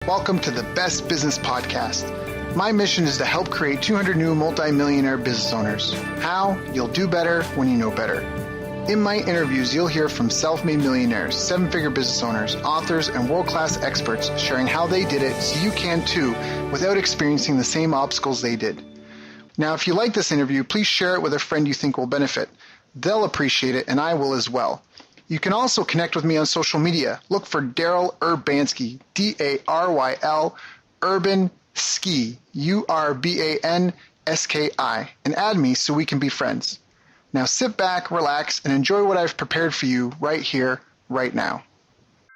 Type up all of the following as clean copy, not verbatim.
Welcome to the Best Business Podcast. My mission is to help create 200 new multi-millionaire business owners. How? You'll do better when you know better. In my interviews, you'll hear from self-made millionaires, seven-figure business owners, authors, and world-class experts sharing how they did it so you can too without experiencing the same obstacles they did. Now, if you like this interview, please share it with a friend you think will benefit. They'll appreciate it, and I will as well. You can also connect with me on social media. Look for Daryl Urbanski, D-A-R-Y-L, Urban Ski, U-R-B-A-N-S-K-I, and add me so we can be friends. Now sit back, relax, and enjoy what I've prepared for you right here, right now.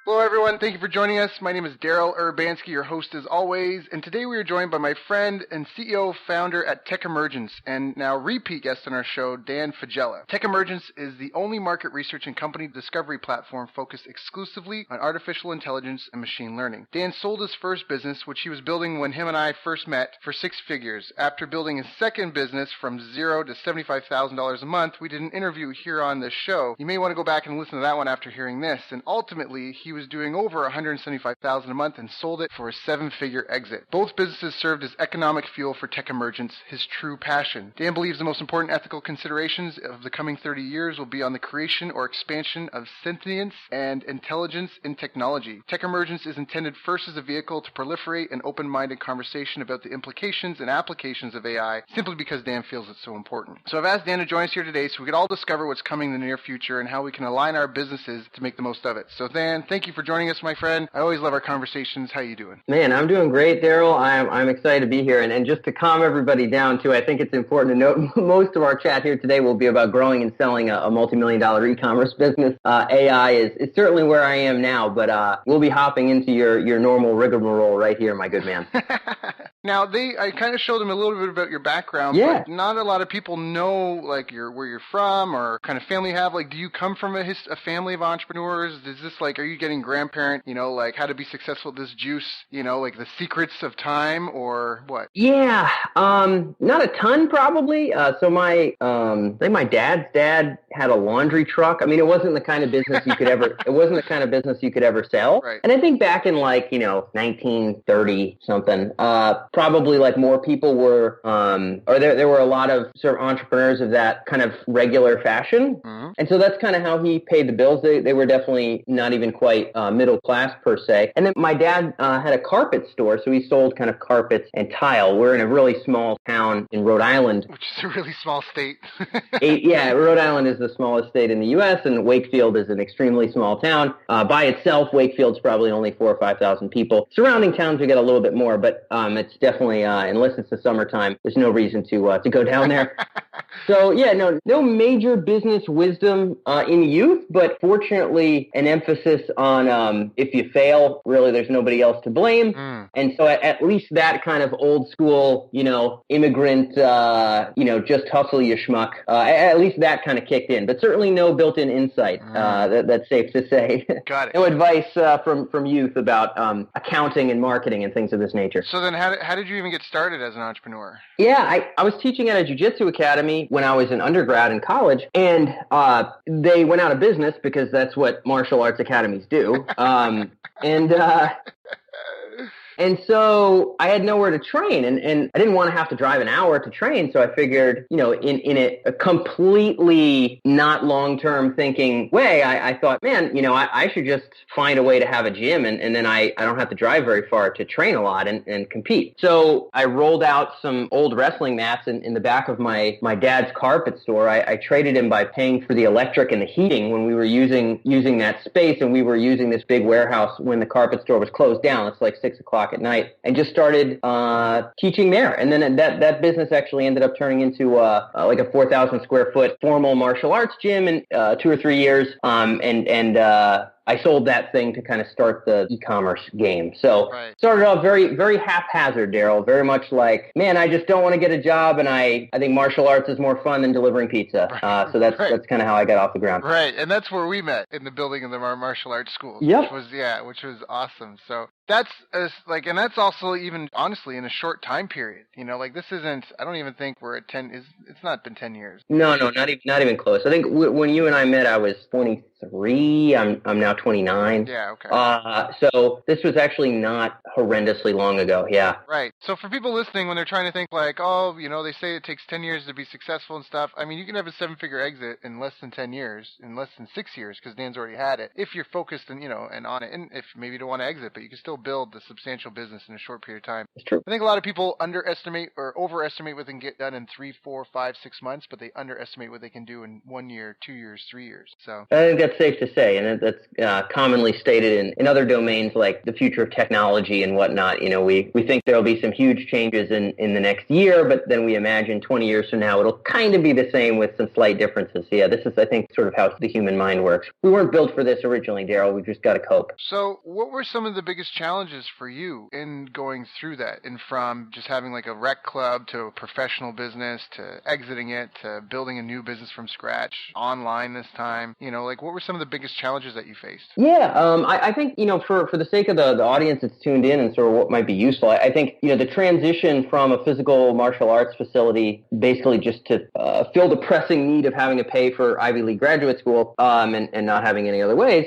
Hello, everyone. Thank you for joining us. My name is Daryl Urbanski, your host as always, and today we are joined by my friend and CEO founder at TechEmergence, and now repeat guest on our show, Dan Faggella. TechEmergence is the only market research and company discovery platform focused exclusively on artificial intelligence and machine learning. Dan sold his first business, which he was building when him and I first met, for 6 figures. After building his second business from $0 to $75,000 a month, we did an interview here on this show. You may want to go back and listen to that one after hearing this, and ultimately, he was doing over $175,000 a month and sold it for a 7-figure exit. Both businesses served as economic fuel for TechEmergence, his true passion. Dan believes the most important ethical considerations of the coming 30 years will be on the creation or expansion of sentience and intelligence in technology. TechEmergence is intended first as a vehicle to proliferate an open-minded conversation about the implications and applications of AI, simply because Dan feels it's so important. So I've asked Dan to join us here today so we could all discover what's coming in the near future and how we can align our businesses to make the most of it. So Dan, thank you for joining us, my friend. I always love our conversations. How you doing? Man, I'm doing great, Daryl. I'm excited to be here. And just to calm everybody down, too, I think it's important to note most of our chat here today will be about growing and selling a multi-million-dollar e-commerce business. AI is certainly where I am now, but we'll be hopping into your normal rigmarole right here, my good man. Now, I kind of showed them a little bit about your background, but not a lot of people know, like, where you're from or kind of family you have. Like, do you come from a family of entrepreneurs? Is this, like, are you getting grandparent, like, how to be successful at this juice, like the secrets of time or what? Yeah, not a ton, probably. So I think my dad's dad had a laundry truck. I mean, it wasn't the kind of business you could ever, sell. Right. And I think back in 1930 something, probably like more people were, or there were a lot of sort of entrepreneurs of that kind of regular fashion. Mm-hmm. And so that's kind of how he paid the bills. They were definitely not even quite middle class per se. And then my dad had a carpet store, so he sold kind of carpets and tile. We're in a really small town in Rhode Island. Which is a really small state. Rhode Island is the smallest state in the U.S., and Wakefield is an extremely small town. By itself, Wakefield's probably only 4,000 or 5,000 people. Surrounding towns, we get a little bit more, but it's definitely, unless it's the summertime, there's no reason to go down there. So, no major business wisdom in youth, but fortunately an emphasis on if you fail, really there's nobody else to blame. Mm. And so at least that kind of old school, immigrant, just hustle you schmuck, at least that kind of kicked in. But certainly no built-in insight, that's safe to say. Got it. No advice from youth about accounting and marketing and things of this nature. So then how did you even get started as an entrepreneur? Yeah, I was teaching at a jiu-jitsu academy when I was an undergrad in college, and they went out of business because that's what martial arts academies do. And so I had nowhere to train, and I didn't want to have to drive an hour to train. So I figured, in a completely not long-term thinking way, I thought, man, I should just find a way to have a gym, and then I don't have to drive very far to train a lot and compete. So I rolled out some old wrestling mats in the back of my dad's carpet store. I traded him by paying for the electric and the heating when we were using that space, and we were using this big warehouse when the carpet store was closed down. It's like 6 o'clock at night, and just started teaching there. And then that business actually ended up turning into like a 4,000 square foot formal martial arts gym in 2 or 3 years. I sold that thing to kind of start the e-commerce game. So started off very, very haphazard, Daryl, very much like, man, I just don't want to get a job, and I think martial arts is more fun than delivering pizza. So that's kind of how I got off the ground. Right, and that's where we met, in the building of the martial arts school. Yep. Which was awesome. So that's and that's also even honestly in a short time period. This isn't. I don't even think we're at 10. It's not been 10 years. No, not even close. I think when you and I met, I was 23. I'm now now 29. Yeah, okay. So this was actually not horrendously long ago. Yeah. Right. So for people listening, when they're trying to think like, oh, they say it takes 10 years to be successful and stuff. I mean, you can have a 7-figure exit in less than 10 years, in less than 6 years, because Dan's already had it. If you're focused and, and on it, and if maybe you don't want to exit, but you can still build a substantial business in a short period of time. It's true. I think a lot of people underestimate or overestimate what they can get done in 3, 4, 5, 6 months, but they underestimate what they can do in 1 year, 2 years, 3 years. So I think that's safe to say, and that's commonly stated in other domains like the future of technology and whatnot. We think there'll be some huge changes in the next year, but then we imagine 20 years from now it'll kind of be the same with some slight differences. Yeah, this is, I think, sort of how the human mind works. We weren't built for this originally, Daryl. We've just got to cope. So what were some of the biggest challenges for you in going through that, and from just having like a rec club to a professional business to exiting it to building a new business from scratch online this time? What were some of the biggest challenges that you faced? Yeah, I think, for the sake of the audience that's tuned in and sort of what might be useful, I think, the transition from a physical martial arts facility basically just to fill the pressing need of having to pay for Ivy League graduate school and not having any other ways,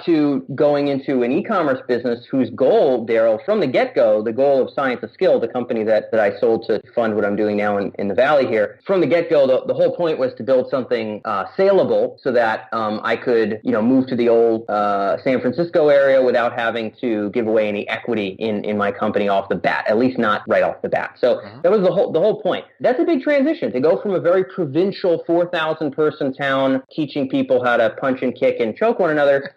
to going into an e-commerce business whose goal, Daryl, from the get-go, the goal of Science of Skill, the company that I sold to fund what I'm doing now in the Valley here, from the get-go, the whole point was to build something saleable so that I could, move to the old San Francisco area without having to give away any equity in my company off the bat, at least not right off the bat. So that was the whole point. That's a big transition, to go from a very provincial 4,000 person town teaching people how to punch and kick and choke one another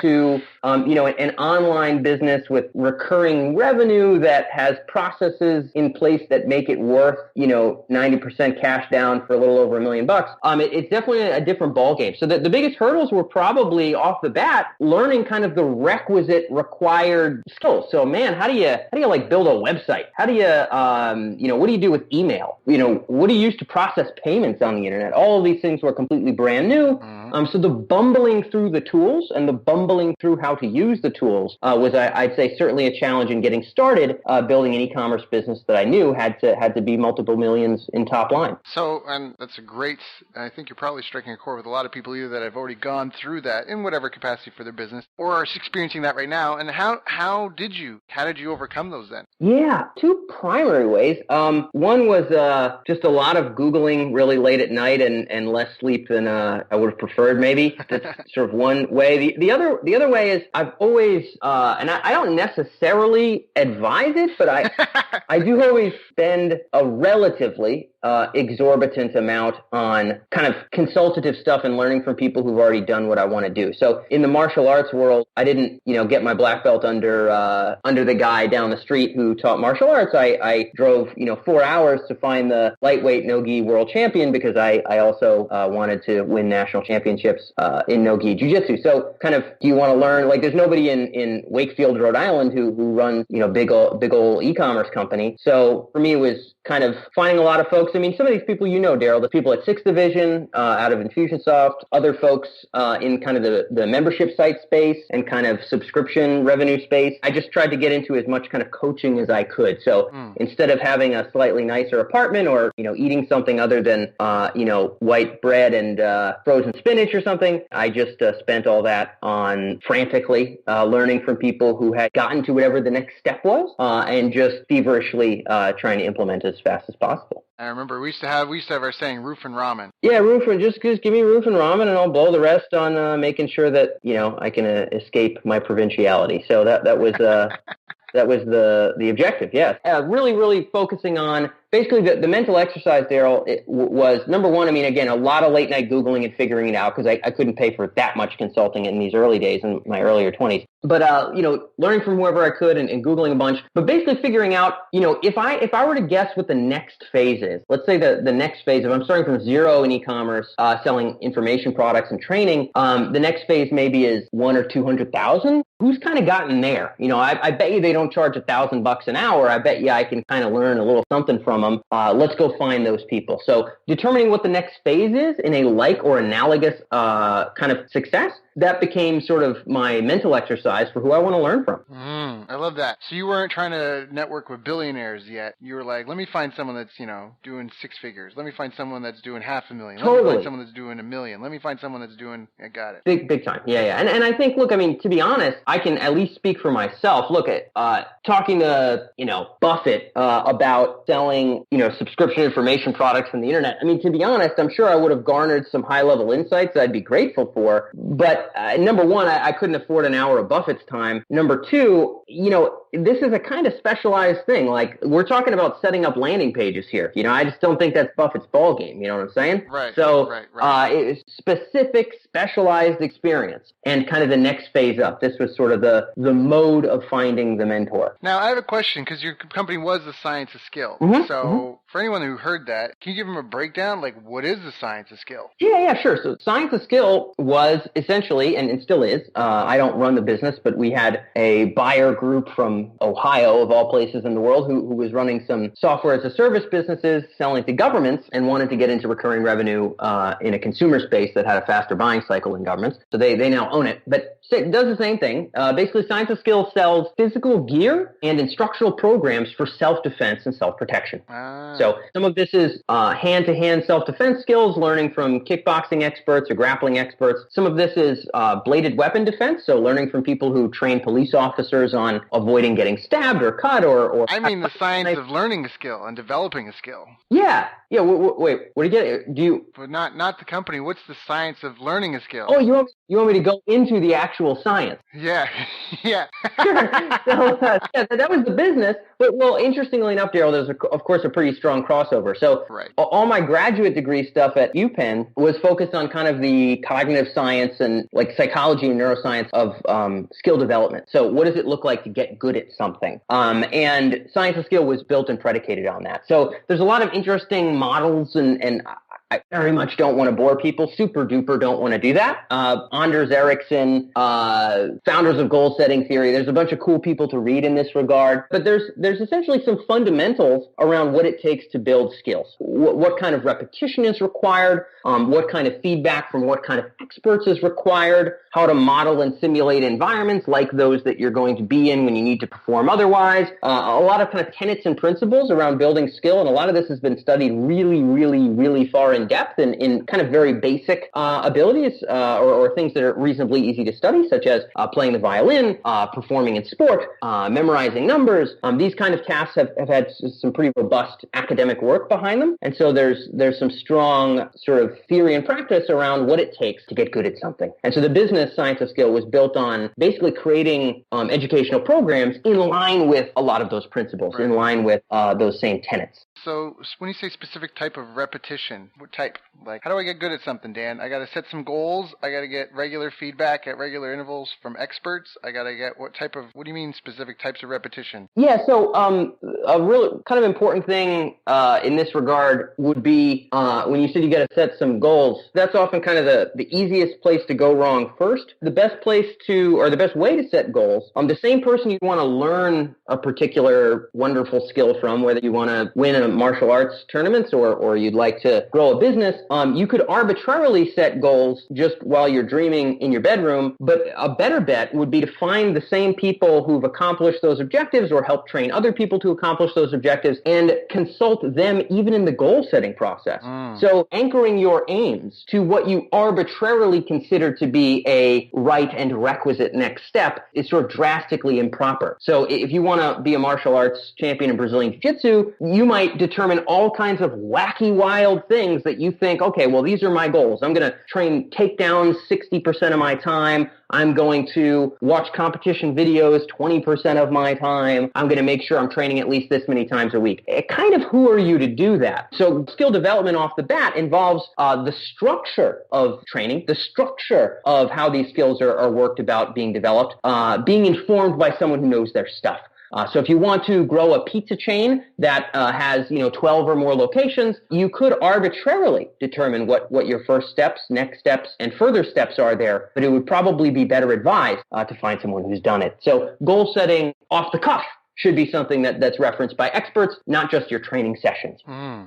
to an online business with recurring revenue that has processes in place that make it worth 90% cash down for a little over $1 million. It's definitely a different ballgame. So the biggest hurdles were probably off the bat learning kind of the required skills. So man, how do you like build a website? How do you what do you do with email? What do you use to process payments on the internet? All of these things were completely brand new. So the bumbling through the tools and the bumbling through how to use the tools was, I'd say, certainly a challenge in getting started building an e-commerce business that I knew had to be multiple millions in top line. So, and that's I think you're probably striking a chord with a lot of people either that have already gone through that in whatever capacity for their business or are experiencing that right now. And how did you overcome those then? Yeah, two primary ways. One was just a lot of Googling really late at night and less sleep than I would have preferred, maybe. That's sort of one way. The other way is I've always, and I don't necessarily advise it, but I do always spend a relatively exorbitant amount on kind of consultative stuff and learning from people who've already done what I want to do. So in the martial arts world, I didn't, get my black belt under the guy down the street who taught martial arts. I drove, 4 hours to find the lightweight no-gi world champion because I also wanted to win national championships in no-gi jiu-jitsu. So kind of, do you want to learn, like there's nobody in Wakefield, Rhode Island who runs, big old e-commerce company. So for me, it was kind of finding a lot of folks. I mean, some of these people, Daryl, the people at 6th Division out of Infusionsoft, other folks in kind of the membership site space and kind of subscription revenue space. I just tried to get into as much kind of coaching as I could. So instead of having a slightly nicer apartment or, eating something other than, white bread and frozen spinach or something, I just spent all that on frantically learning from people who had gotten to whatever the next step was and just feverishly trying to implement as fast as possible. I remember we used to have our saying roof and ramen. Yeah, just give me roof and ramen and I'll blow the rest on making sure that, I can escape my provinciality. So that was that was the objective, yes. Really, really focusing on basically the mental exercise, Daryl, was number one. I mean, again, a lot of late night Googling and figuring it out because I couldn't pay for that much consulting in these early days in my earlier 20s. But, learning from whoever I could and Googling a bunch, but basically figuring out, if I were to guess what the next phase is, let's say the next phase, if I'm starting from zero in e-commerce, selling information products and training, the next phase maybe is 1 or 200,000. Who's kind of gotten there? I bet you they don't charge $1,000 an hour. I bet you I can kind of learn a little something from from them. Let's go find those people. So determining what the next phase is in a like or analogous kind of success, that became sort of my mental exercise for who I want to learn from. I love that. So you weren't trying to network with billionaires yet. You were like, let me find someone that's, doing six figures. Let me find someone that's doing $500,000. Totally. Let me find someone that's doing $1 million. Let me find someone that's doing, I got it. Big time. Yeah. And I think, look, I mean, to be honest, I can at least speak for myself. Look at talking to, Buffett about selling, subscription information products on the internet. I mean, to be honest, I'm sure I would have garnered some high level insights that I'd be grateful for. But number one, I couldn't afford an hour of Buffett's time. Number two, this is a kind of specialized thing. Like, we're talking about setting up landing pages here. I just don't think that's Buffett's ballgame. You know what I'm saying? Right. So Right. It's specific, specialized experience and kind of the next phase up. This was sort of the mode of finding the mentor. Now, I have a question, because your company was the Science of Skill. For anyone who heard that, can you give them a breakdown? Like, what is the Science of Skill? Yeah, sure. So Science of Skill was essentially, and still is, I don't run the business, but we had a buyer group from Ohio, of all places in the world, who was running some software as a service businesses, selling to governments, and wanted to get into recurring revenue in a consumer space that had a faster buying cycle than governments. So they now own it. But it does the same thing. Basically, Science of Skill sells physical gear and instructional programs for self-defense and self-protection. So some of this is hand-to-hand self-defense skills, learning from kickboxing experts or grappling experts. Some of this is bladed weapon defense, so learning from people who train police officers on avoiding getting stabbed or cut or I mean the science of learning a skill and developing a skill. Yeah. Wait, what do you get? But not the company. What's the science of learning a skill? Oh, you want me to go into the actual science? Yeah. Sure. So, that was the business. But, well, interestingly enough, Daryl, there's, of course, a pretty strong crossover. So all my graduate degree stuff at UPenn was focused on kind of the cognitive science and like psychology and neuroscience of skill development. So what does it look like to get good at something? And Science of Skill was built and predicated on that. So there's a lot of interesting models and I very much don't want to bore people. Super duper don't want to do that. Anders Ericsson, founders of goal setting theory. There's a bunch of cool people to read in this regard. But there's essentially some fundamentals around what it takes to build skills. What kind of repetition is required? What kind of feedback from what kind of experts is required? How to model and simulate environments like those that you're going to be in when you need to perform otherwise. A lot of kind of tenets and principles around building skill. And a lot of this has been studied really, really, really far in depth and in kind of very basic abilities or things that are reasonably easy to study, such as playing the violin, performing in sport, memorizing numbers. These kind of tasks have had some pretty robust academic work behind them. And so there's some strong sort of theory and practice around what it takes to get good at something. And so the business Science of Skill was built on basically creating educational programs in line with a lot of those principles, in line with those same tenets. So when you say specific type of repetition, what type? Like, how do I get good at something, Dan? I got to set some goals. I got to get regular feedback at regular intervals from experts. I got to get what do you mean specific types of repetition? Yeah, so a real kind of important thing in this regard would be when you said you got to set some goals, that's often kind of the easiest place to go wrong first. The best place or the best way to set goals, the same person you want to learn a particular wonderful skill from, whether you want to win a martial arts tournaments or you'd like to grow a business, you could arbitrarily set goals just while you're dreaming in your bedroom. But a better bet would be to find the same people who've accomplished those objectives or help train other people to accomplish those objectives and consult them even in the goal setting process. So anchoring your aims to what you arbitrarily consider to be a right and requisite next step is sort of drastically improper. So if you want to be a martial arts champion in Brazilian Jiu-Jitsu, you might determine all kinds of wacky, wild things that you think, okay, well, these are my goals. I'm going to train takedowns 60% of my time. I'm going to watch competition videos 20% of my time. I'm going to make sure I'm training at least this many times a week. Kind of who are you to do that? So skill development off the bat involves the structure of training, the structure of how these skills are worked about being developed, being informed by someone who knows their stuff. So if you want to grow a pizza chain that has 12 or more locations, you could arbitrarily determine what your first steps, next steps, and further steps are there, but it would probably be better advised to find someone who's done it. So goal setting off the cuff should be something that's referenced by experts, not just your training sessions.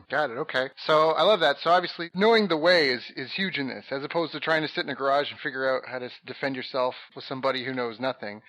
Got it. Okay. So I love that. So obviously knowing the way is huge in this, as opposed to trying to sit in a garage and figure out how to defend yourself with somebody who knows nothing.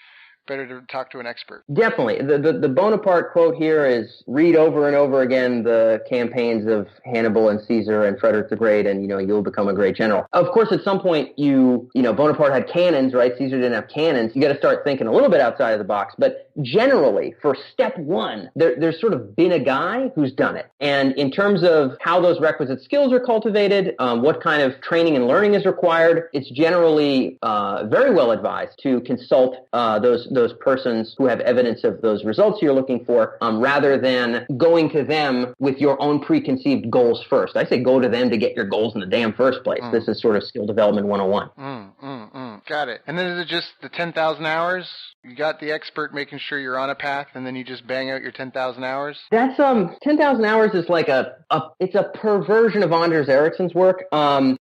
Better to talk to an expert. Definitely. The Bonaparte quote here is read over and over again the campaigns of Hannibal and Caesar and Frederick the Great, and you'll become a great general. Of course, at some point Bonaparte had cannons, right? Caesar didn't have cannons. You got to start thinking a little bit outside of the box. But generally, for step one, there's sort of been a guy who's done it. And in terms of how those requisite skills are cultivated, what kind of training and learning is required, it's generally very well advised to consult those persons who have evidence of those results you're looking for, rather than going to them with your own preconceived goals first. I say go to them to get your goals in the damn first place. This is sort of skill development 101. Got it. And then is it just the 10,000 hours? You got the expert making sure you're on a path, and then you just bang out your 10,000 hours? That's 10,000 hours is like it's a perversion of Anders Ericsson's work.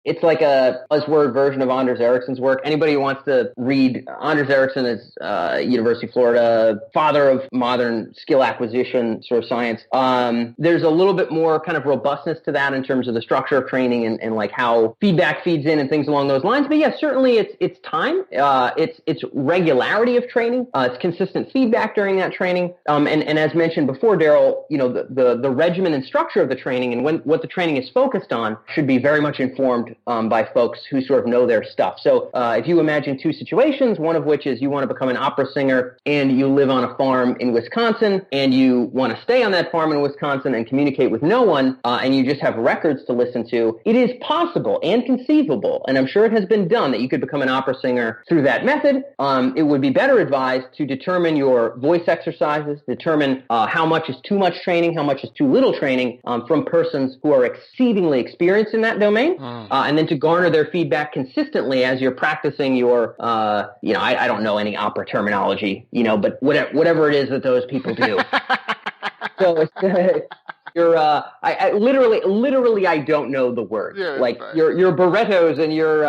It's like a buzzword version of Anders Ericsson's work. Anybody who wants to read, Anders Ericsson is University of Florida, father of modern skill acquisition sort of science. There's a little bit more kind of robustness to that in terms of the structure of training and like how feedback feeds in and things along those lines. But yeah, certainly it's time. It's regularity of training. It's consistent feedback during that training. And as mentioned before, Daryl, the regimen and structure of the training and what the training is focused on should be very much informed by folks who sort of know their stuff. So if you imagine two situations, one of which is you want to become an opera singer and you live on a farm in Wisconsin and you want to stay on that farm in Wisconsin and communicate with no one, and you just have records to listen to, it is possible and conceivable, and I'm sure it has been done, that you could become an opera singer through that method. It would be better advised to determine your voice exercises, determine how much is too much training, how much is too little training from persons who are exceedingly experienced in that domain. And then to garner their feedback consistently as you're practicing your, I don't know any opera terminology, but whatever it is that those people do. So it's, I literally I don't know the word. Yeah, like your Barrettos and your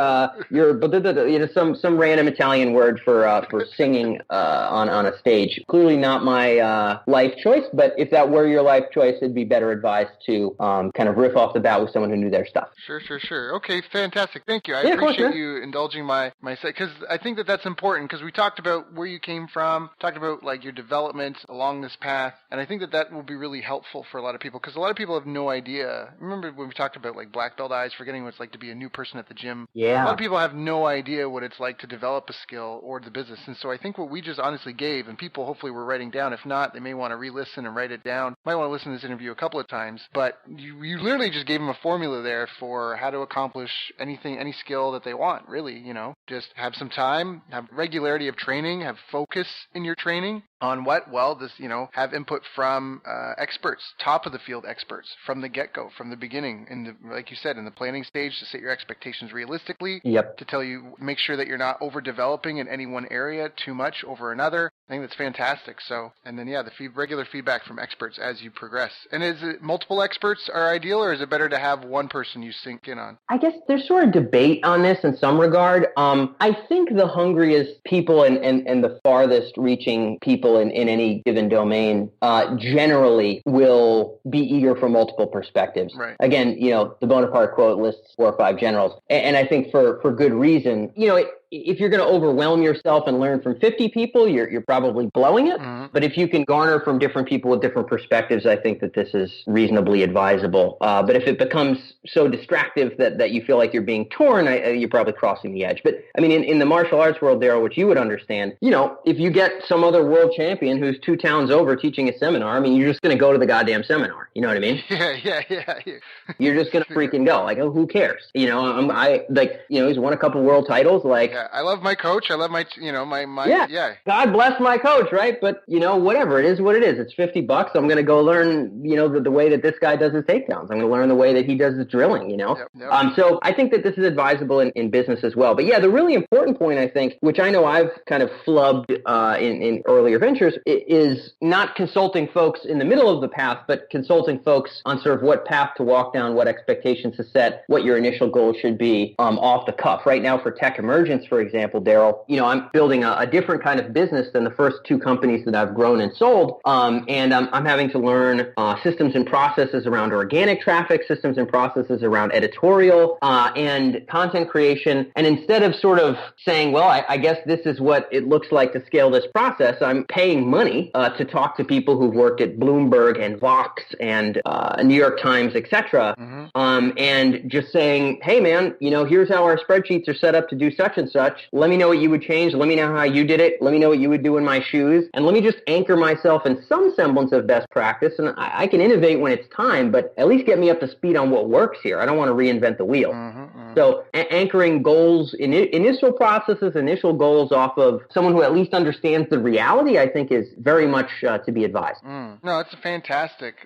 some random Italian word for singing on a stage. Clearly not my life choice, but if that were your life choice, it'd be better advised to kind of riff off the bat with someone who knew their stuff. Sure. Okay, fantastic. Thank you. I appreciate appreciate you indulging my say, because I think that's important, because we talked about where you came from, talked about like your development along this path, and I think that will be really helpful for a lot of people, because a lot of people have no idea. Remember when we talked about like black belt eyes, forgetting what it's like to be a new person at the gym? Yeah. A lot of people have no idea what it's like to develop a skill or the business, and so I think what we just honestly gave, and people hopefully were writing down, if not, they may want to re-listen and write it down. Might want to listen to this interview a couple of times, but you literally just gave them a formula there for how to accomplish anything, any skill that they want, really. Just have some time, have regularity of training, have focus in your training. On what? Well, have input from experts, top of the field experts, from the get-go, from the beginning, like you said, in the planning stage, to set your expectations realistically. Yep. To tell you, make sure that you're not overdeveloping in any one area too much over another. I think that's fantastic. So, and then the regular feedback from experts as you progress. And is it multiple experts are ideal, or is it better to have one person you sync in on? I guess there's sort of debate on this in some regard. I think the hungriest people and the farthest reaching people in any given domain generally will be eager for multiple perspectives. Right. Again, the Bonaparte quote lists 4 or 5 generals, and I think for good reason. If you're going to overwhelm yourself and learn from 50 people, you're probably blowing it. Mm-hmm. But if you can garner from different people with different perspectives, I think that this is reasonably advisable. But if it becomes so distractive that you feel like you're being torn, you're probably crossing the edge. But I mean, in the martial arts world, Daryl, which you would understand, if you get some other world champion who's 2 towns over teaching a seminar, I mean, you're just going to go to the goddamn seminar. You know what I mean? Yeah. You're just going to freaking go. Like, oh, who cares? He's won a couple world titles. Like, yeah, I love my coach. I love my. Yeah. God bless my coach, right? But whatever, it is what it is. It's $50. I'm going to go learn, the way that this guy does his takedowns. I'm going to learn the way that he does his drilling. Yep. So I think that this is advisable in business as well. But yeah, the really important point, I think, which I know I've kind of flubbed in earlier ventures, is not consulting folks in the middle of the path, but consulting folks on sort of what path to walk down, what expectations to set, what your initial goal should be off the cuff. Right now for TechEmergence, for example, Daryl, I'm building a different kind of business than the first two companies that I've grown and sold. And I'm having to learn systems and processes around organic traffic, systems and processes around editorial and content creation. And instead of sort of saying, well, I guess this is what it looks like to scale this process, I'm paying money to talk to people who've worked at Bloomberg and Vox and New York Times, etc. And just saying, hey, man, here's how our spreadsheets are set up to do such and such. Let me know what you would change. Let me know how you did it. Let me know what you would do in my shoes. And let me just anchor myself in some semblance of best practice. And I can innovate when it's time, but at least get me up to speed on what works here. I don't want to reinvent the wheel. So anchoring goals, initial processes, initial goals off of someone who at least understands the reality, I think is very much to be advised. No, it's a fantastic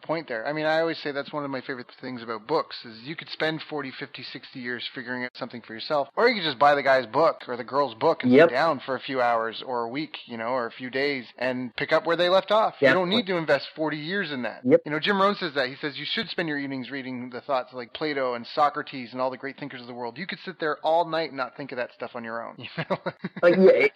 point there. I mean, I always say that's one of my favorite things about books is you could spend 40, 50, 60 years figuring out something for yourself, or you could just buy the guy's book or the girl's book and sit down for a few hours or a week, or a few days and pick up where they left off. You don't need to invest 40 years in that. Jim Rohn says that. He says you should spend your evenings reading the thoughts of like Plato and Socrates and all the great thinkers of the world. You could sit there all night and not think of that stuff on your own.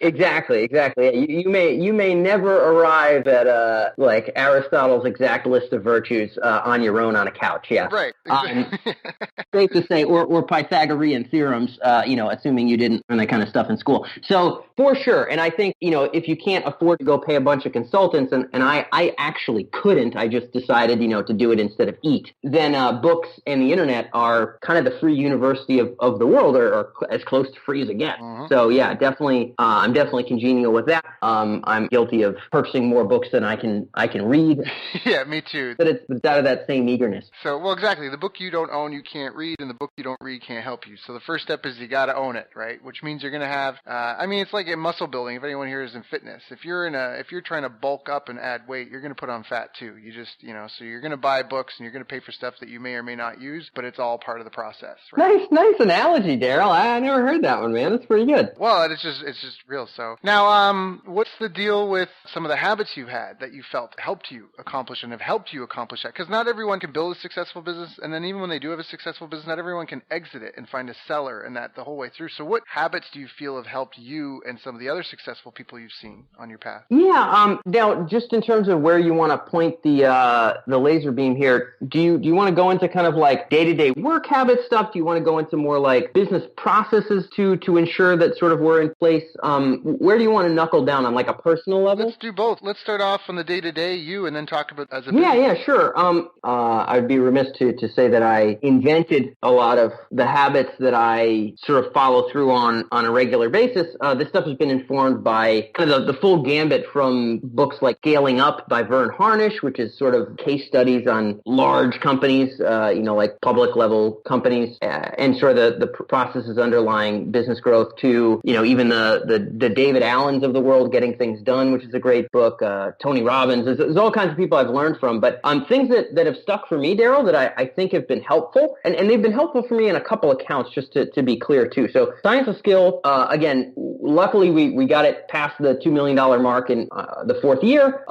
Exactly. You may never arrive at like Aristotle's exact list of virtues on your own on a couch. Yeah, right. Exactly. Safe to say, or Pythagorean theorems. Assuming you didn't learn that kind of stuff in school. So for sure, and I think if you can't afford to go pay a bunch of consultants, and I actually couldn't, I just decided to do it instead of eat. Then books and the internet are kind of the free university of the world, or as close to free as it gets. So yeah, definitely, I'm definitely congenial with that. I'm guilty of purchasing more books than I can read. Yeah, me too. But it's out of that same eagerness. So, well, exactly. The book you don't own, you can't read, and the book you don't read can't help you. So the first step is you got to own it, right? Which means you're going to have. It's like in muscle building. If anyone here is in fitness, if you're trying to bulk up and add weight, you're going to put on fat too. You just, so you're going to buy books and you're going to pay for stuff that you may or may not use, but it's all part of the process. Right? Nice analogy, Daryl. I never heard that one, man. That's pretty good. Well, it's just real. So now, what's the deal with some of the habits you had that you felt helped you accomplish and have helped you accomplish that? Because not everyone can build a successful business, and then even when they do have a successful business, not everyone can exit it and find a seller and that the whole way through. So what habits do you feel have helped you and some of the other successful people you've seen on your path? Yeah. Now, just in terms of where you want to point the laser beam here, do you want to go into kind of like day-to-day work habit stuff? Do you want to go into more like business processes to ensure that sort of we're in place? Where do you want to knuckle down on like a personal level? Let's do both. Let's start off on the day-to-day you and then talk about as a business. Yeah, sure. I'd be remiss to say that I invented a lot of the habits that I sort of follow through on a regular basis. This stuff has been informed by kind of the full gambit from books like Scaling Up by Vern Harnish, which is sort of case studies on large companies, like public level companies, and sort of the processes underlying business growth, to, even the David Allens of the world, Getting Things Done, which is a great book, Tony Robbins. There's all kinds of people I've learned from, but things that have stuck for me, Daryl, that I think have been helpful, and they've been helpful for me in a couple accounts, just to be clear too. So Science of Skill, again, luckily we got it past the $2 million mark in the fourth year.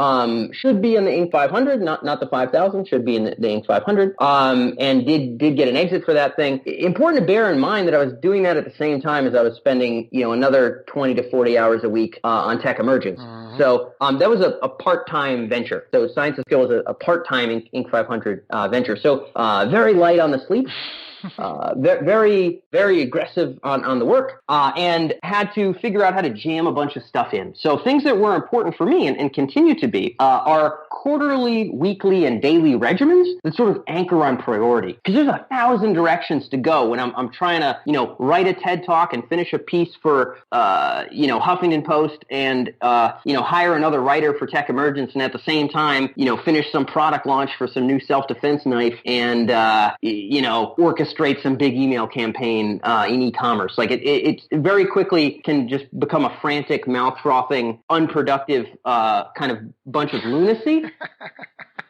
Should be in the Inc. 500, not the 5,000, should be in the Inc. 500, and did get an exit for that thing. Important to bear in mind that I was doing that at the same time as I was spending, another 20 to 40 hours a week on TechEmergence. So that was a part-time venture. So Science of Skill was a part-time Inc. 500 venture. So very light on the sleep. Very, very aggressive on the work, and had to figure out how to jam a bunch of stuff in. So things that were important for me and continue to be are quarterly, weekly, and daily regimens that sort of anchor on priority. Because there's 1,000 directions to go when I'm trying to, write a TED Talk and finish a piece for, Huffington Post and, hire another writer for TechEmergence, and at the same time, finish some product launch for some new self-defense knife and, orchestrate some big email campaign in e-commerce. Like it very quickly can just become a frantic, mouth-frothing, unproductive kind of bunch of lunacy.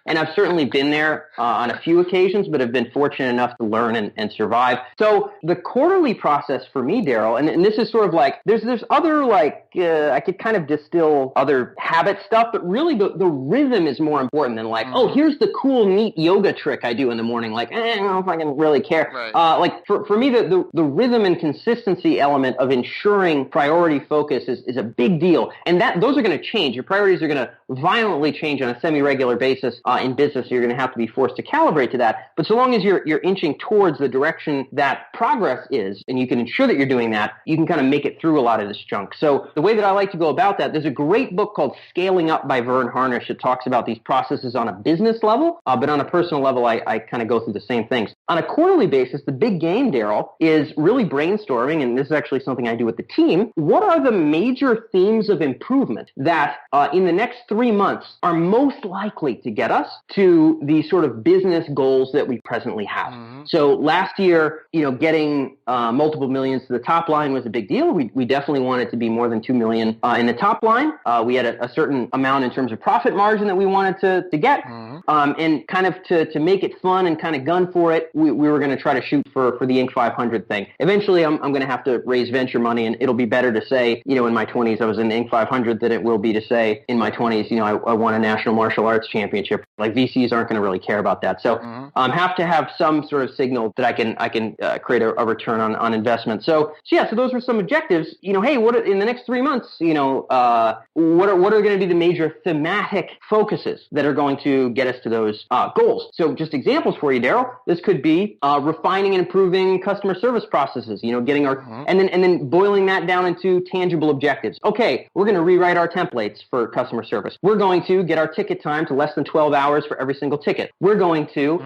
And I've certainly been there on a few occasions, but have been fortunate enough to learn and survive. So the quarterly process for me, Daryl, and this is sort of like, there's other like I could kind of distill other habit stuff, but really the rhythm is more important than like, oh, here's the cool, neat yoga trick I do in the morning. Like, I don't know if I can really care. Right. Like for me, the rhythm and consistency element of ensuring priority focus is a big deal. And those are going to change. Your priorities are going to violently change on a semi-regular basis in business. You're going to have to be forced to calibrate to that. But so long as you're inching towards the direction that progress is, and you can ensure that you're doing that, you can kind of make it through a lot of this junk. So the way that I like to go about that, there's a great book called Scaling Up by Vern Harnish that talks about these processes on a business level, but on a personal level, I kind of go through the same things. On a quarterly basis, the big game, Daryl, is really brainstorming, and this is actually something I do with the team. What are the major themes of improvement that in the next 3 months are most likely to get us to the sort of business goals that we presently have? So last year, getting multiple millions to the top line was a big deal. We definitely wanted to be more than 2 million in the top line. We had a certain amount in terms of profit margin that we wanted to get. And kind of to make it fun and kind of gun for it, we were going to try to shoot for the Inc. 500 thing. Eventually, I'm going to have to raise venture money, and it'll be better to say, in my 20s, I was in the Inc. 500 than it will be to say in my 20s, I won a national martial arts championship. Like VCs aren't going to really care about that. So have to have some sort of signal that I can create a return on investment. So those were some objectives. Hey, what in the next 3 months, what are going to be the major thematic focuses that are going to get us to those goals? So just examples for you, Daryl. This could be refining and improving customer service processes, getting our, and then boiling that down into tangible objectives. Okay, we're going to rewrite our templates for customer service. We're going to get our ticket time to less than 12 hours for every single ticket. We're going to,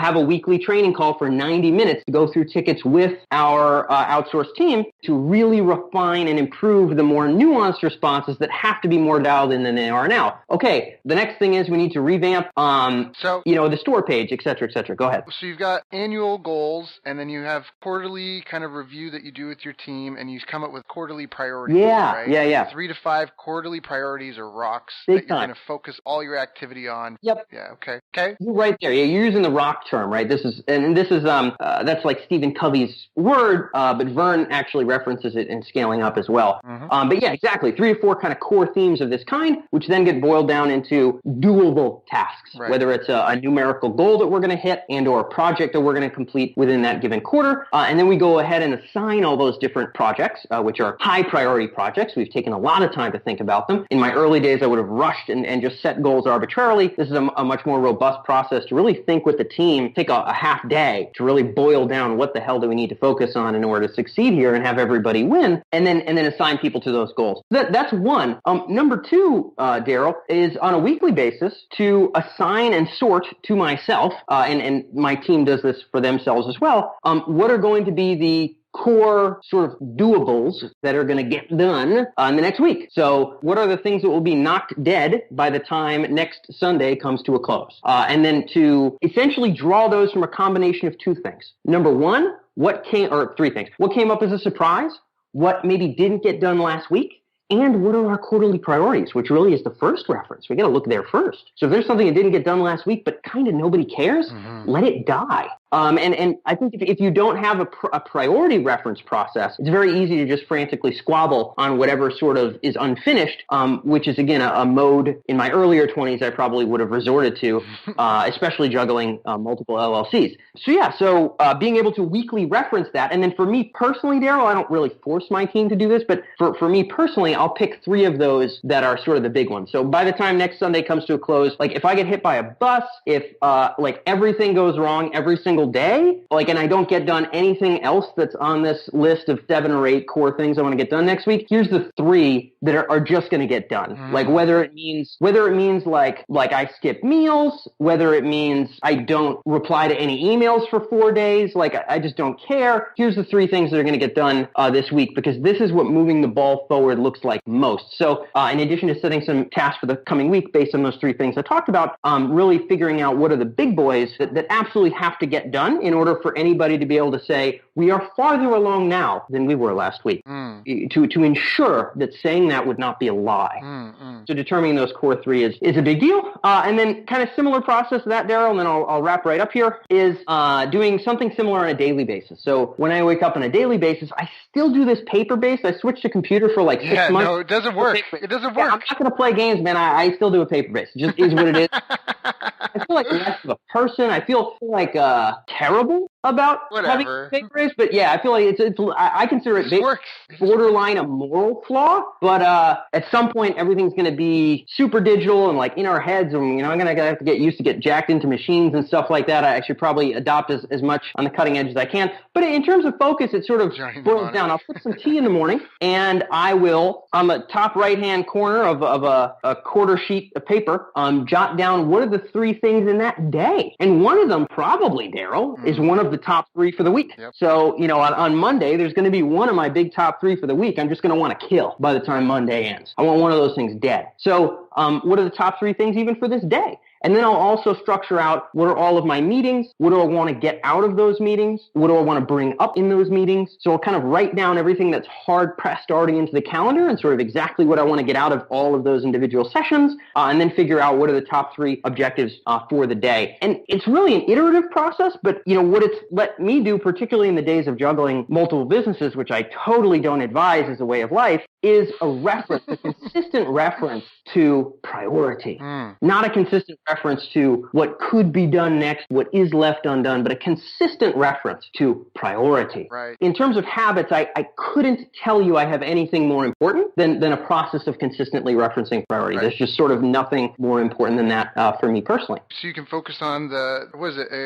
have a weekly training call for 90 minutes to go through tickets with our outsourced team to really refine and improve the more nuanced responses that have to be more dialed in than they are now. Okay, the next thing is we need to revamp, the store page, et cetera, et cetera. Go ahead. So you've got annual goals, and then you have quarterly kind of review that you do with your team, and you come up with quarterly priorities. Right? Yeah. 3 to 5 quarterly priorities or rocks Big that you're going to focus all your activity on. Yep. Yeah. Okay. You're right there. Yeah, you're using the rock term, right? This is that's like Stephen Covey's word, but Vern actually references it in Scaling Up as well. But yeah, exactly. 3 to 4 kind of core themes of this kind, which then get boiled down into doable tasks, whether it's a numerical goal that we're going to hit and or a project that we're going to complete within that given quarter. And then we go ahead and assign all those different projects, which are high priority projects. We've taken a lot of time to think about them. In my early days, I would have rushed and just set goals arbitrarily. This is a much more robust process to really think with the team, take a half day to really boil down what the hell do we need to focus on in order to succeed here and have everybody win, and then assign people to those goals. That's one. Number two, Daryl, is on a weekly basis to assign and sort to myself, and my team does this for themselves as well, what are going to be the core sort of doables that are going to get done in the next week. So what are the things that will be knocked dead by the time next Sunday comes to a close? And then to essentially draw those from a combination of 2 things. Number one, 3 things. What came up as a surprise? What maybe didn't get done last week? And what are our quarterly priorities, which really is the first reference. We got to look there first. So if there's something that didn't get done last week, but kind of nobody cares, let it die. And I think if you don't have a priority reference process, it's very easy to just frantically squabble on whatever sort of is unfinished, which is, again, a mode in my earlier 20s I probably would have resorted to, especially juggling multiple LLCs. So being able to weekly reference that. And then for me personally, Daryl, I don't really force my team to do this, but for me personally, I'll pick 3 of those that are sort of the big ones. So by the time next Sunday comes to a close, like if I get hit by a bus, if like everything goes wrong every single day, and I don't get done anything else that's on this list of 7 or 8 core things I want to get done next week, here's the 3 that are just going to get done. Like whether it means like I skip meals, whether it means I don't reply to any emails for 4 days, like I just don't care. Here's the 3 things that are going to get done this week, because this is what moving the ball forward looks like most. So in addition to setting some tasks for the coming week based on those three things I talked about, really figuring out what are the big boys that absolutely have to get done in order for anybody to be able to say, we are farther along now than we were last week, to ensure that saying that would not be a lie. So determining those core three is a big deal. And then kind of similar process to that, Daryl, and then I'll wrap right up here, is doing something similar on a daily basis. So when I wake up on a daily basis, I still do this paper-based. I switched to computer for like 6 months. No, it doesn't work. It doesn't work. I'm not going to play games, man. I still do a paper-based. It just is what it is. I feel like less of a person. I feel like terrible about having paper-based, but yeah, I feel like I consider it borderline a moral flaw, but at some point everything's going to be super digital and like in our heads, and I'm going to have to get used to get jacked into machines and stuff like that. I should probably adopt as much on the cutting edge as I can, but in terms of focus, it sort of boils down. I'll put some tea in the morning, and I will, on the top right-hand corner of a quarter sheet of paper, jot down what are the three things in that day, and one of them probably, Daryl, is one of the top three for the week. Yep. So, on Monday, there's going to be one of my big top three for the week I'm just going to want to kill by the time Monday ends. I want one of those things dead. So, what are the top three things even for this day? And then I'll also structure out what are all of my meetings, what do I want to get out of those meetings, what do I want to bring up in those meetings. So I'll kind of write down everything that's hard pressed already into the calendar and sort of exactly what I want to get out of all of those individual sessions, and then figure out what are the top three objectives for the day. And it's really an iterative process, but what it's let me do, particularly in the days of juggling multiple businesses, which I totally don't advise as a way of life, is a consistent reference to priority, not a consistent reference to what could be done next, what is left undone, but a consistent reference to priority. Right. In terms of habits, I couldn't tell you I have anything more important than a process of consistently referencing priority. Right. There's just sort of nothing more important than that for me personally. So you can focus on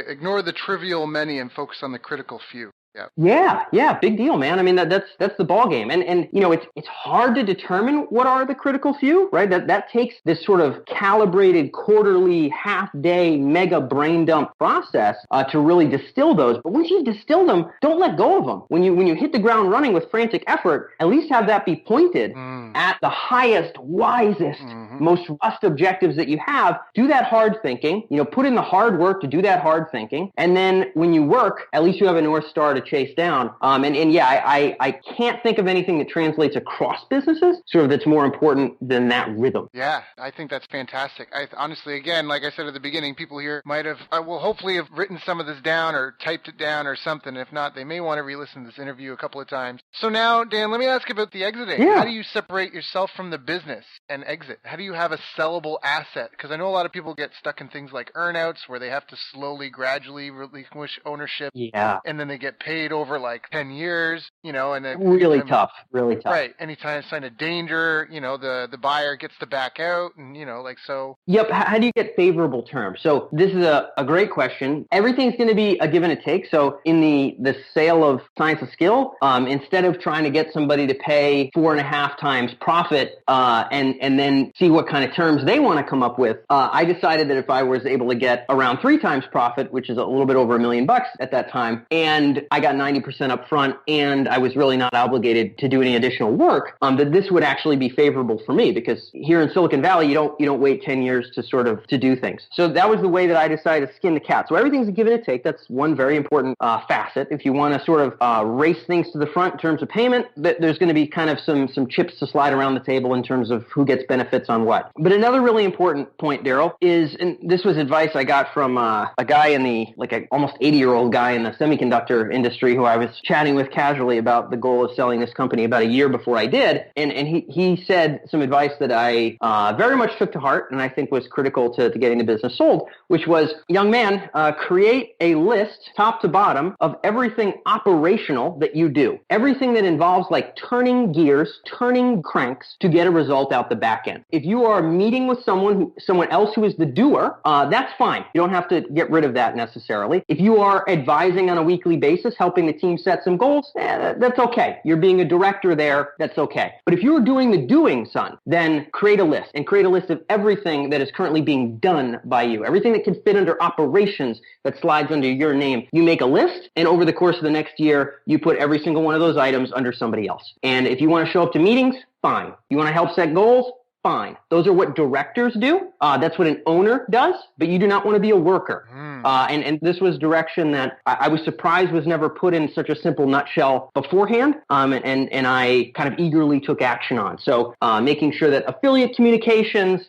ignore the trivial many and focus on the critical few. Yeah, big deal, man. I mean, that's the ball game, and it's hard to determine what are the critical few, right? That takes this sort of calibrated quarterly, half-day, mega brain dump process to really distill those. But once you've distilled them, don't let go of them. When you hit the ground running with frantic effort, at least have that be pointed at the highest, wisest, most robust objectives that you have. Do that hard thinking. Put in the hard work to do that hard thinking, and then when you work, at least you have a North Star to chase down. I can't think of anything that translates across businesses sort of that's more important than that rhythm. Yeah, I think that's fantastic. Honestly, again, like I said at the beginning, people here might have, will hopefully have written some of this down or typed it down or something. If not, they may want to re-listen to this interview a couple of times. So now, Dan, let me ask you about the exiting. Yeah. How do you separate yourself from the business and exit? How do you have a sellable asset? Because I know a lot of people get stuck in things like earnouts where they have to slowly, gradually relinquish ownership. Yeah. And then they get paid over like 10 years, and then really tough. Right. Anytime sign of danger, the buyer gets to back out and, so. Yep. How do you get favorable terms? So this is a great question. Everything's going to be a give and a take. So in the sale of Science of Skill, instead of trying to get somebody to pay 4.5 times profit, and then see what kind of terms they want to come up with, I decided that if I was able to get around 3 times profit, which is a little bit over $1 million at that time, and I got 90% up front, and I was really not obligated to do any additional work, that this would actually be favorable for me, because here in Silicon Valley, you don't wait 10 years to do things. So that was the way that I decided to skin the cat. So everything's a give and a take. That's one very important facet. If you want to sort of race things to the front in terms of payment, there's going to be kind of some chips to slide around the table in terms of who gets benefits on what. But another really important point, Daryl, is, and this was advice I got from a guy in an almost 80-year-old guy in the semiconductor industry who I was chatting with casually about the goal of selling this company about a year before I did. And he said some advice that I very much took to heart and I think was critical to getting the business sold, which was, young man, create a list top to bottom of everything operational that you do. Everything that involves like turning gears, turning cranks to get a result out the back end. If you are meeting with someone else who is the doer, that's fine. You don't have to get rid of that necessarily. If you are advising on a weekly basis, helping the team set some goals, that's okay. You're being a director there, that's okay. But if you're doing the doing, son, then create a list, and create a list of everything that is currently being done by you. Everything that can fit under operations that slides under your name. You make a list, and over the course of the next year, you put every single one of those items under somebody else. And if you want to show up to meetings, fine. You want to help set goals? Fine. Those are what directors do. That's what an owner does, but you do not want to be a worker. And this was direction that I was surprised was never put in such a simple nutshell beforehand. And I kind of eagerly took action on. So making sure that affiliate communications,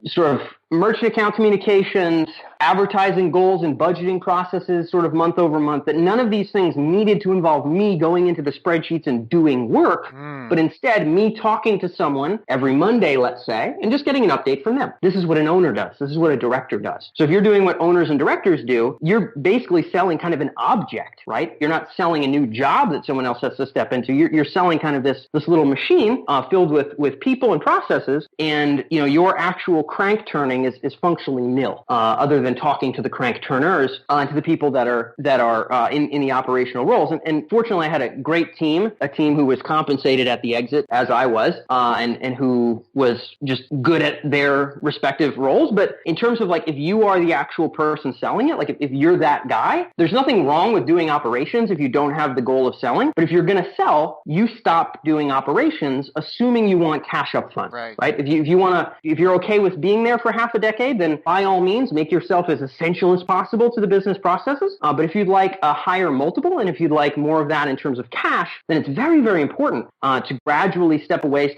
sort of merchant account communications, advertising goals and budgeting processes sort of month over month, that none of these things needed to involve me going into the spreadsheets and doing work, but instead me talking to someone every Monday, let's say, and just getting an update from them. This is what an owner does. This is what a director does. So if you're doing what owners and directors do, you're basically selling kind of an object, right? You're not selling a new job that someone else has to step into. You're selling kind of this little machine filled with people and processes, and your actual crank turning is functionally nil, other than talking to the crank turners, to the people that are in the operational roles. And fortunately, I had a great team, a team who was compensated at the exit, as I was, and who was just good at their respective roles. But in terms of like, if you are the actual person selling it, like if you're that guy, there's nothing wrong with doing operations if you don't have the goal of selling. But if you're going to sell, you stop doing operations, assuming you want cash up front, right? If you're okay with being there for half a decade, then by all means, make yourself as essential as possible to the business processes. But if you'd like a higher multiple, and if you'd like more of that in terms of cash, then it's very, very important to gradually step away.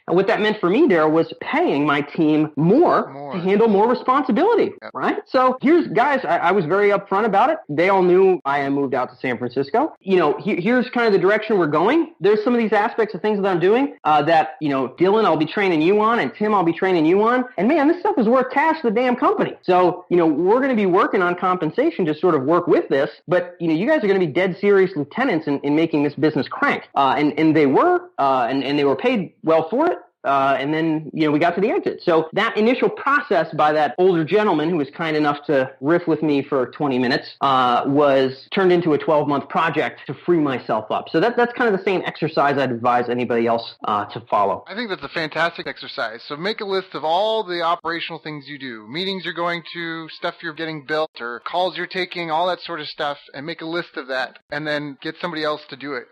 And what that meant for me, Daryl, was paying my team more to handle more responsibility, right? So guys, I was very upfront about it. They all knew I had moved out to San Francisco. Here's kind of the direction we're going. There's some of these aspects of things that I'm doing that, Dylan, I'll be training you on, and Tim, I'll be training you on. And man, this stuff is worth cash to the damn company. So, we're going to be working on compensation to sort of work with this, but, you guys are going to be dead serious lieutenants in making this business crank. And they were, and they were paid well for it. And then, we got to the exit. So that initial process by that older gentleman who was kind enough to riff with me for 20 minutes was turned into a 12-month project to free myself up. So that's kind of the same exercise I'd advise anybody else to follow. I think that's a fantastic exercise. So make a list of all the operational things you do, meetings you're going to, stuff you're getting built, or calls you're taking, all that sort of stuff, and make a list of that, and then get somebody else to do it.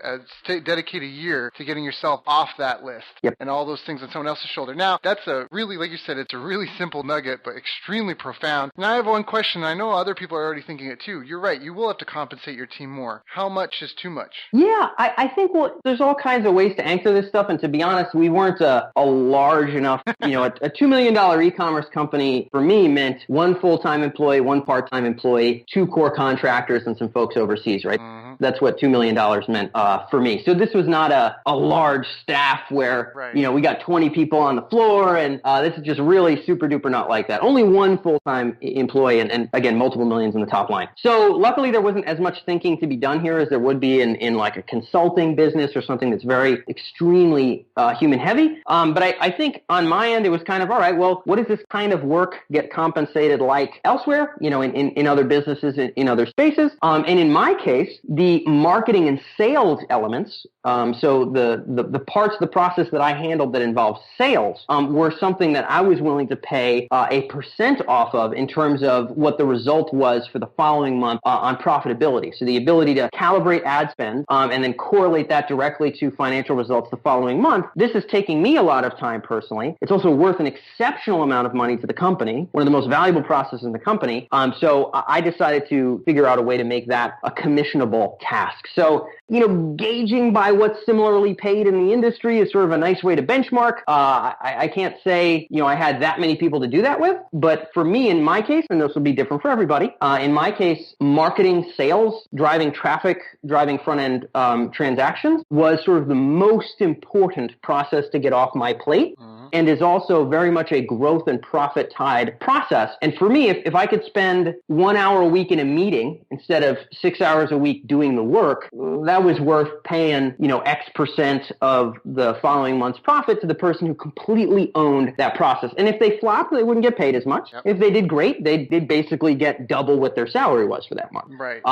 Dedicate a year to getting yourself off that list. Yep. And all those things on someone else's shoulder. Now, that's a really, like you said, it's a really simple nugget, but extremely profound. And I have one question. I know other people are already thinking it too. You're right. You will have to compensate your team more. How much is too much? Yeah, I think there's all kinds of ways to answer this stuff. And to be honest, we weren't a large enough, a $2 million e-commerce company for me meant one full-time employee, one part-time employee, 2 core contractors, and some folks overseas, right? Mm-hmm. That's what $2 million meant for me. So this was not a large staff where, we got 20 people on the floor, and this is just really super duper not like that. Only one full-time employee, and again, multiple millions in the top line. So luckily there wasn't as much thinking to be done here as there would be in like a consulting business or something that's very extremely human heavy. But I think on my end, it was kind of, all right, well, what does this kind of work get compensated like elsewhere, in other businesses, in other spaces? And in my case, the marketing and sales elements, so the parts of the process that I handled that involved sales were something that I was willing to pay a percent off of in terms of what the result was for the following month on profitability. So the ability to calibrate ad spend and then correlate that directly to financial results the following month. This is taking me a lot of time personally. It's also worth an exceptional amount of money to the company, one of the most valuable processes in the company. So I decided to figure out a way to make that a commissionable task. So, gauging by what's similarly paid in the industry is sort of a nice way to benchmark. I can't say, I had that many people to do that with, but for me, in my case, and this will be different for everybody, in my case, marketing, sales, driving traffic, driving front-end transactions was sort of the most important process to get off my plate. Mm-hmm. and is also very much a growth and profit tied process. And for me, if I could spend 1 hour a week in a meeting instead of 6 hours a week doing the work, that was worth paying, X% of the following month's profit to the person who completely owned that process. And if they flopped, they wouldn't get paid as much. Yep. If they did great, they did basically get double what their salary was for that month. Right.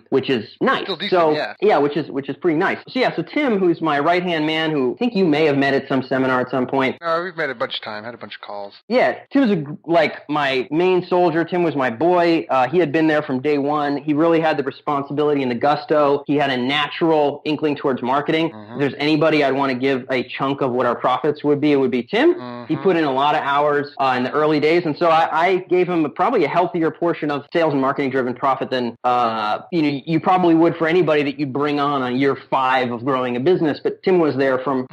Which is nice. Still decent, yeah, which is pretty nice. So Tim, who's my right-hand man, who I think you may have met at some seminar at some point. No, we've met a bunch of time, had a bunch of calls. Yeah, Tim was like my main soldier. Tim was my boy. He had been there from day one. He really had the responsibility and the gusto. He had a natural inkling towards marketing. Mm-hmm. If there's anybody I'd want to give a chunk of what our profits would be, it would be Tim. Mm-hmm. He put in a lot of hours in the early days, and so I gave him probably a healthier portion of sales and marketing-driven profit than you probably would for anybody that you'd bring on year 5 of growing a business. But Tim was there from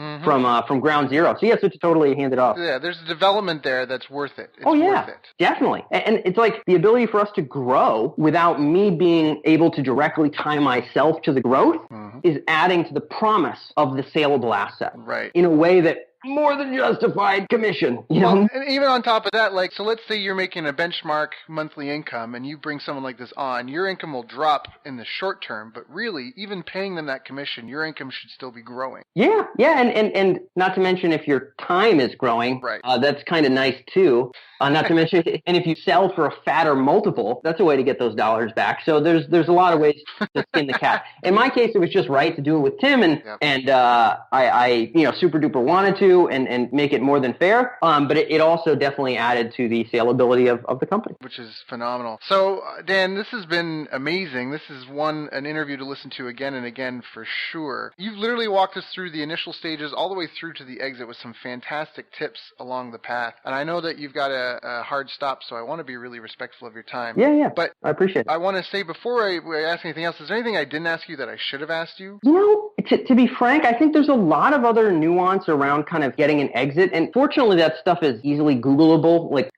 ground zero. So yes, it's totally handed off. Yeah, there's a development there that's worth it. It's worth it. Definitely. And it's like the ability for us to grow without me being able to directly tie myself to the growth is adding to the promise of the saleable asset. Right. In a way that more than justified commission, Well, and even on top of that, so let's say you're making a benchmark monthly income and you bring someone like this on, your income will drop in the short term, but really, even paying them that commission, your income should still be growing. Yeah, and not to mention if your time is growing, right. That's kind of nice too. Not to mention, and if you sell for a fatter multiple, that's a way to get those dollars back. So there's a lot of ways to skin the cat. In my case, it was just right to do it with Tim, and I super duper wanted to and make it more than fair. But it also definitely added to the saleability of the company, which is phenomenal. So Dan, this has been amazing. This is an interview to listen to again and again for sure. You've literally walked us through the initial stages all the way through to the exit with some fantastic tips along the path. And I know that you've got a hard stop, so I want to be really respectful of your time. Yeah. But I appreciate it. I want to say before I ask anything else, is there anything I didn't ask you that I should have asked you? To be frank, I think there's a lot of other nuance around kind of getting an exit. And fortunately, that stuff is easily Googleable. Like,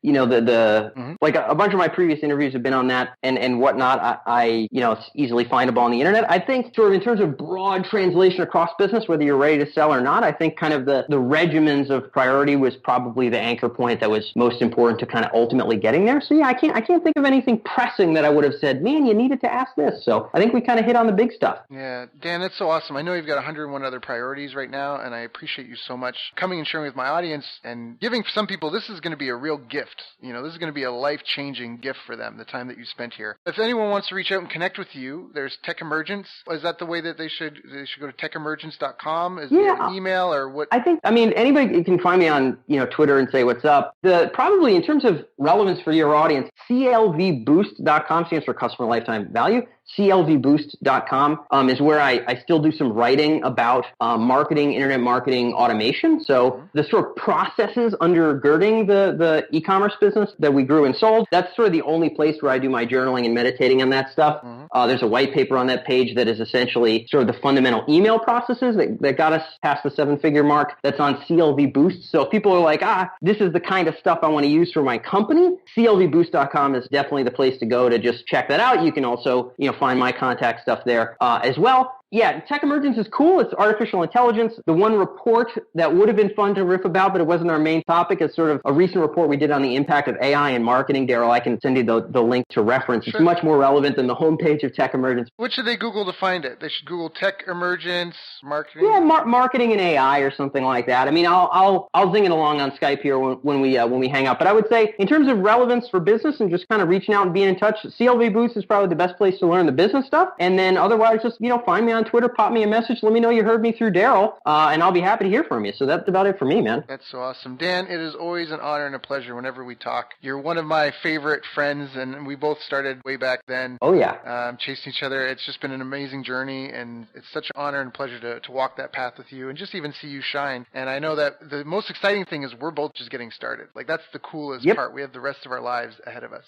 like a bunch of my previous interviews have been on that and whatnot. It's easily findable on the internet. I think sort of in terms of broad translation across business, whether you're ready to sell or not, I think kind of the regimens of priority was probably the anchor point that was most important to kind of ultimately getting there. So yeah, I can't think of anything pressing that I would have said, man, you needed to ask this. So I think we kind of hit on the big stuff. Yeah, Dan, that's so awesome. I know you've got 101 other priorities right now, and I appreciate you so much coming and sharing with my audience and giving some people, this is going to be a real gift. This is going to be a life-changing gift for them, the time that you spent here. If anyone wants to reach out and connect with you, there's TechEmergence. Is that the way that they should go to TechEmergence.com? Is there an email or what? Anybody can find me on, Twitter and say what's up. Probably in terms of relevance for your audience, CLVboost.com stands for customer lifetime value. CLVboost.com is where I still do some writing about marketing, internet marketing, automation. So the sort of processes undergirding the e-commerce business that we grew and sold, that's sort of the only place where I do my journaling and meditating on that stuff. There's a white paper on that page that is essentially sort of the fundamental email processes that got us past the 7-figure mark. That's on CLV Boost. So if people are like, this is the kind of stuff I want to use for my company, CLVboost.com is definitely the place to go to just check that out. You can also, find my contact stuff there as well. Yeah, TechEmergence is cool. It's artificial intelligence. The one report that would have been fun to riff about, but it wasn't our main topic, is sort of a recent report we did on the impact of AI in marketing. Daryl, I can send you the link to reference. Sure. It's much more relevant than the homepage of TechEmergence. What should they Google to find it? They should Google TechEmergence marketing? Yeah, marketing and AI or something like that. I mean, I'll zing it along on Skype here when we hang out. But I would say in terms of relevance for business and just kind of reaching out and being in touch, CLV Boost is probably the best place to learn the business stuff. And then otherwise, just, find me on Twitter, pop me a message, let me know you heard me through Daryl, and I'll be happy to hear from you. So that's about it for me, man. That's so awesome. Dan, it is always an honor and a pleasure whenever we talk. You're one of my favorite friends, and we both started way back then. Oh, yeah. Chasing each other. It's just been an amazing journey, and it's such an honor and pleasure to walk that path with you and just even see you shine. And I know that the most exciting thing is we're both just getting started. Like, that's the coolest part. We have the rest of our lives ahead of us.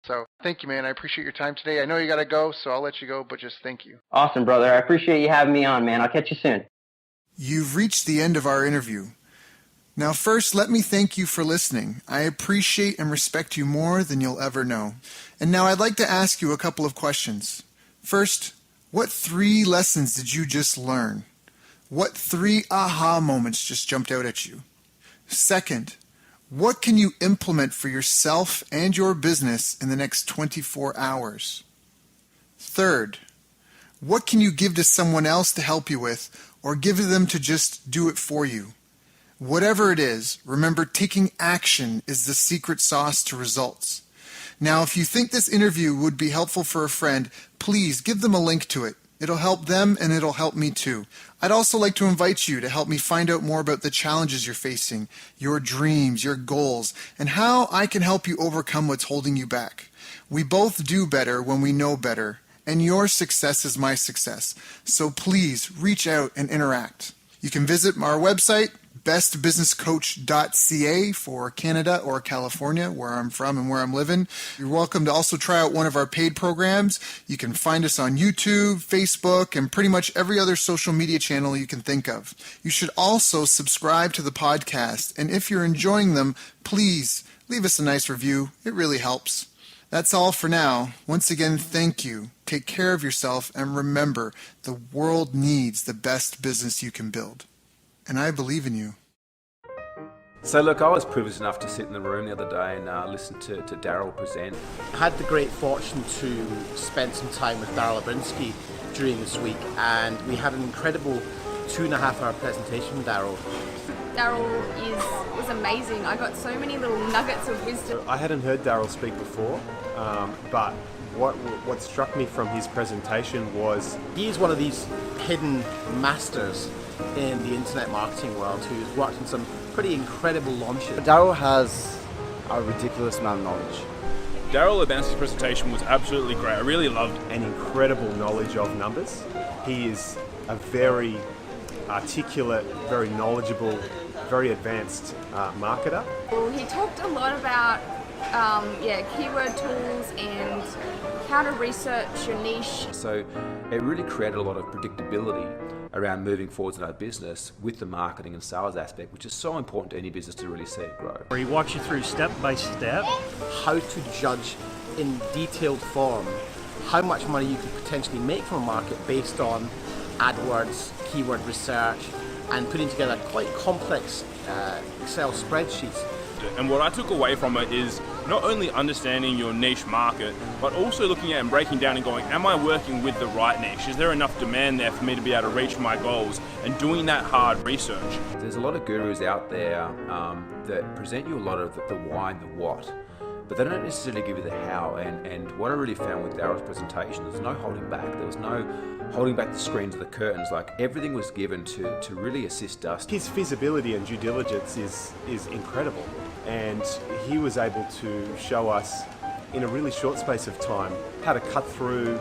So thank you, man. I appreciate your time today. I know you got to go, so I'll let you go, but just thank you. Awesome, brother. I appreciate you having me on, man. I'll catch you soon. You've reached the end of our interview. Now, first, let me thank you for listening. I appreciate and respect you more than you'll ever know. And now I'd like to ask you a couple of questions. First, what 3 lessons did you just learn? What 3 aha moments just jumped out at you? Second, what can you implement for yourself and your business in the next 24 hours? Third, what can you give to someone else to help you with, or give to them to just do it for you? Whatever it is, remember, taking action is the secret sauce to results. Now, if you think this interview would be helpful for a friend, please give them a link to it. It'll help them and it'll help me too. I'd also like to invite you to help me find out more about the challenges you're facing, your dreams, your goals, and how I can help you overcome what's holding you back. We both do better when we know better, and your success is my success. So please reach out and interact. You can visit our website, bestbusinesscoach.ca for Canada or California, where I'm from and where I'm living. You're welcome to also try out one of our paid programs. You can find us on YouTube, Facebook, and pretty much every other social media channel you can think of. You should also subscribe to the podcast, and if you're enjoying them, please leave us a nice review. It really helps. That's all for now. Once again, thank you. Take care of yourself, and remember, the world needs the best business you can build. And I believe in you. So look, I was privileged enough to sit in the room the other day and listen to Daryl present. I had the great fortune to spend some time with Daryl Abrinsky during this week, and we had an incredible 2.5-hour presentation with Daryl. Daryl was amazing. I got so many little nuggets of wisdom. I hadn't heard Daryl speak before, but what struck me from his presentation was He's one of these hidden masters in the internet marketing world who's worked on some pretty incredible launches. Daryl has a ridiculous amount of knowledge. Daryl Abrinsky's presentation was absolutely great. I really loved an incredible knowledge of numbers. He is a very articulate, very knowledgeable, very advanced marketer. Well, he talked a lot about keyword tools and how to research your niche. So it really created a lot of predictability around moving forwards in our business with the marketing and sales aspect, which is so important to any business to really see it grow. Where he walks you through step by step how to judge in detailed form how much money you could potentially make from a market based on AdWords, keyword research, and putting together quite complex Excel spreadsheets. And what I took away from it is not only understanding your niche market, but also looking at and breaking down and going, am I working with the right niche? Is there enough demand there for me to be able to reach my goals? And doing that hard research. There's a lot of gurus out there that present you a lot of the why and the what, but they don't necessarily give you the how. And what I really found with Daryl's presentation, there's no holding back. There was no holding back the screens or the curtains. Like, everything was given to really assist us. His feasibility and due diligence is incredible, and he was able to show us in a really short space of time how to cut through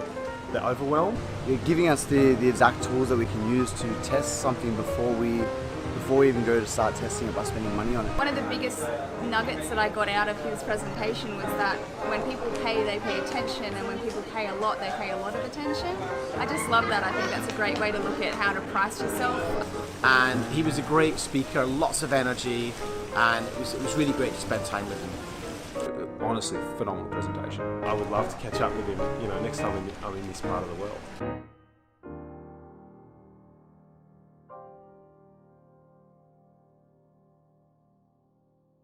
the overwhelm. You're giving us the exact tools that we can use to test something before we even go to start testing it by spending money on it. One of the biggest nuggets that I got out of his presentation was that when people pay, they pay attention, and when people pay a lot, they pay a lot of attention. I just love that. I think that's a great way to look at how to price yourself. And he was a great speaker, lots of energy, and it was really great to spend time with him. Honestly, phenomenal presentation. I would love to catch up with him, next time I'm in this part of the world.